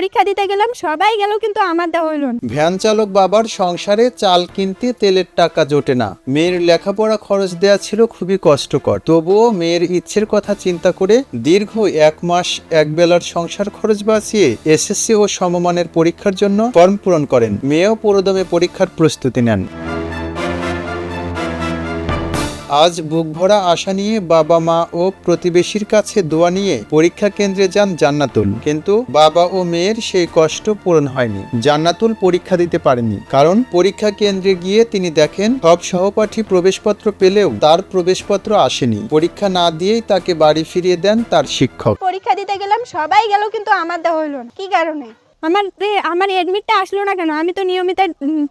পরীক্ষা দিতে গেলাম, সবাই গেল কিন্তু আমার দেওয়া হইল না। ভ্যান চালক বাবার সংসারে চাল কিনতে তেলের টাকা জোটে না। মেয়ের লেখাপড়া খরচ দেয়া ছিল খুবই কষ্টকর। তবুও মেয়ের ইচ্ছের কথা চিন্তা করে দীর্ঘ 1 মাস একবেলার সংসার খরচ বাঁচিয়ে এসএসসি ও সমমানের পরীক্ষার জন্য ফর্ম পূরণ করেন। মেয়েও পুরোদমে পরীক্ষার প্রস্তুতি নেন। আজ বুক ভরা আশা নিয়ে বাবা মা ও প্রতিবেশীর কাছে দোয়া নিয়ে পরীক্ষা কেন্দ্রে যান জান্নাতুল, কিন্তু বাবা ও মেয়ের সেই কষ্ট পূরণ হয়নি। জান্নাতুল পরীক্ষা দিতে পারেনি, কারণ পরীক্ষা কেন্দ্রে গিয়ে তিনি দেখেন সব সহপাঠী প্রবেশপত্র পেলেও তার প্রবেশপত্র আসেনি। পরীক্ষা না দিয়েই তাকে বাড়ি ফিরিয়ে দেন তার শিক্ষক। পরীক্ষা দিতে গেলাম, সবাই গেল কিন্তু আমার দেওয়া হইল না। কি কারণে? আমার এডমিটটা আসলো না কেন? আমি তো নিয়মিত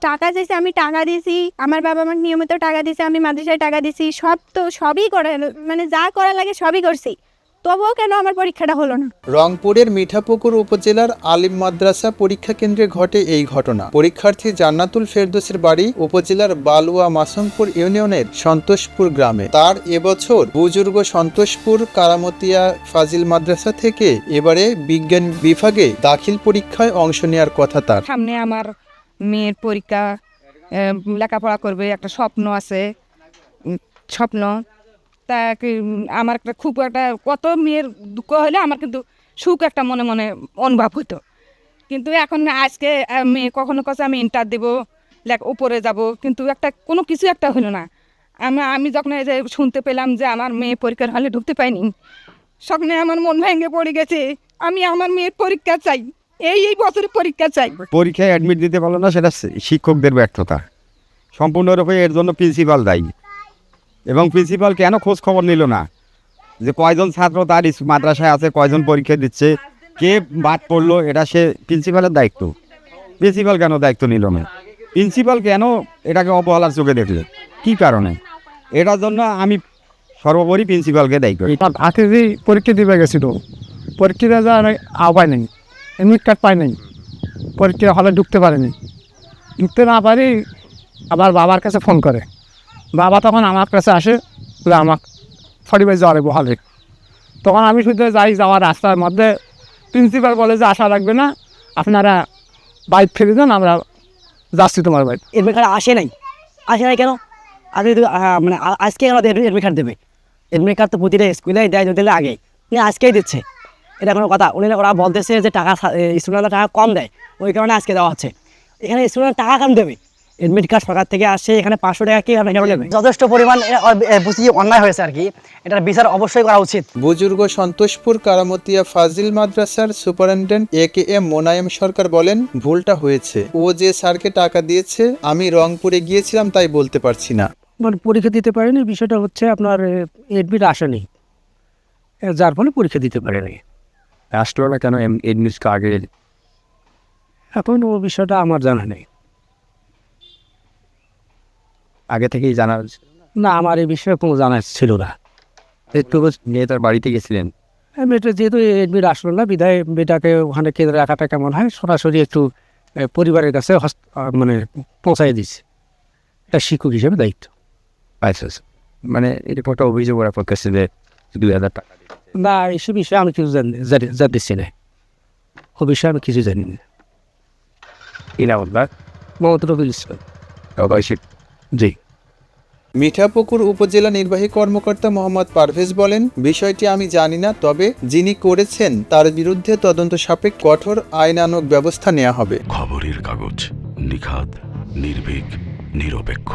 টাকা চাইছি, আমি টাকা দিয়েছি, আমার বাবা আমাকে নিয়মিত টাকা দিয়েছে, আমি মাদ্রাসায় টাকা দিয়েছি, সবই করে, মানে যা করা লাগে সবই করছি, তবুও কেন আমার পরীক্ষাটা হলো না? রংপুরের মিঠাপুকুর উপজেলার আলিম মাদ্রাসা পরীক্ষা কেন্দ্রে ঘটে এই ঘটনা। পরীক্ষার্থী জান্নাতুল ফেরদৌসের বাড়ি উপজেলার বালুয়া মাসুমপুর ইউনিয়নের সন্তোষপুর গ্রামে। তার এবছর বুজুর্গ সন্তোষপুর কারামতিয়া ফাজিল মাদ্রাসা থেকে এবারে বিজ্ঞান বিভাগে দাখিল পরীক্ষায় অংশ নেওয়ার কথা তার। সামনে আমার মেয়ের পরীক্ষা, লেখাপড়া করবে, একটা স্বপ্ন আছে, স্বপ্ন তা আমার একটা খুব একটা, কত মেয়ের দুঃখ হলে আমার কিন্তু সুখ একটা মনে মনে অনুভব হতো। কিন্তু এখন আজকে মেয়ে কখনো কাছে আমি ইন্টার দেবো, উপরে যাব, কিন্তু একটা কোনো কিছু একটা হলো না। আমি যখন এই যে শুনতে পেলাম যে আমার মেয়ে পরীক্ষার হলে ঢুকতে পাইনি, স্বপ্নে আমার মন ভেঙে পড়ে গেছে। আমি আমার মেয়ের পরীক্ষা চাই, এই বছরে পরীক্ষা চাই। পরীক্ষায় অ্যাডমিট দিতে পারলো না, সেটা শিক্ষকদের ব্যর্থতা। সম্পূর্ণরূপে এর জন্য প্রিন্সিপাল দায়ী। এবং প্রিন্সিপাল কেন খোঁজ খবর নিল না যে কয়জন ছাত্র তার মাদ্রাসায় আছে, কয়জন পরীক্ষা দিচ্ছে, কে বাদ পড়লো, এটা সে প্রিন্সিপালের দায়িত্ব। প্রিন্সিপাল কেন দায়িত্ব নিল না? প্রিন্সিপাল কেন এটাকে অবহেলার চোখে দেখলে? কী কারণে? এটার জন্য আমি সর্বোপরি প্রিন্সিপালকে দায়ী করি। হাতে যে পরীক্ষা দিতে গেছিল, পরীক্ষা দেওয়ার আওয়াজ নেই, এডমিট কার্ড পাই নাই, পরীক্ষা হলে ঢুকতে পারেনি। ঢুকতে না পারি আবার বাবার কাছে ফোন করে, বাবা তখন আমার কাছে আসে, বলে আমার 45 যাওয়ার বহালে। তখন আমি শুধু যাওয়ার রাস্তার মধ্যে প্রিন্সিপাল বলে যে আশা রাখবে না, আপনারা বাইক ফেলে দেন, আমরা যাচ্ছি তোমার বাইক। এডমিট কার্ড আসে নাই কেন? আজকে মানে আজকে আমাদের এডমিট কার্ড দেবে। এডমিট কার্ড তো প্রতিটা স্কুলে দেয়, যদি আগে আজকেই দিচ্ছে, এটা কোনো কথা? ওরা বলতেছে যে টাকা স্টুডেন্টরা টাকা কম দেয়, ওই কারণে আজকে দেওয়া হচ্ছে। এখানে স্টুডেন্ট টাকা কম দেবে, এডমিট কার্ড সরকার থেকে আসে, এখানে 500 টাকা কি দেবে? যথেষ্ট পরিমাণ বুঝি অন্যায় হয়েছে আর কি, এটার বিচার অবশ্যই করা উচিত। বুজুর্গ সন্তোষপুর কারামতিয়া ফাজিল মাদ্রাসার সুপারিনটেন্ডেন্ট AKM মোনায়েম সরকার বলেন, ভুলটা হয়েছে, ও যে স্যারকে টাকা দিয়েছে আমি রংপুরে গিয়েছিলাম তাই বলতে পারছি না। মানে পরীক্ষা দিতে পারেনি, বিষয়টা হচ্ছে আপনার এডমিট আসেনি, যার ফলে পরীক্ষা দিতে পারেনি। আসলো না কেন এডমিট আগে? এখন ও বিষয়টা আমার জানা নেই। আগে থেকেই জানা না, আমার এই বিষয়ে কোনো জানা ছিল না। একটু মেয়ে তার বাড়িতে গেছিলেন, মেয়েটা যেহেতু এডমিট আসলো না, বিধায় মেয়েটাকে ওখানে কেন্দ্রে রাখাটা কেমন হয়, সরাসরি একটু পরিবারের কাছে মানে পৌঁছাই দিচ্ছে। এটা শিক্ষক হিসেবে দায়িত্ব। আচ্ছা, মানে এটা একটা অভিযোগ ওরা করতেছে যে 2000 টাকা না, এসব বিষয়ে আমি কিছু জানতেছি না, ও বিষয়ে আমি কিছু জানি না। মোহাম্মদ রফিকুল ইসলাম। জি। মিঠাপুকুর উপজেলা নির্বাহী কর্মকর্তা মোহাম্মদ পারভেজ বলেন, বিষয়টি আমি জানি না, তবে যিনি করেছেন তার বিরুদ্ধে তদন্ত সাপেক্ষ কঠোর আইনানুগ ব্যবস্থা নেওয়া হবে। খবরের কাগজ, নিখাত, নির্ভীক, নিরপেক্ষ।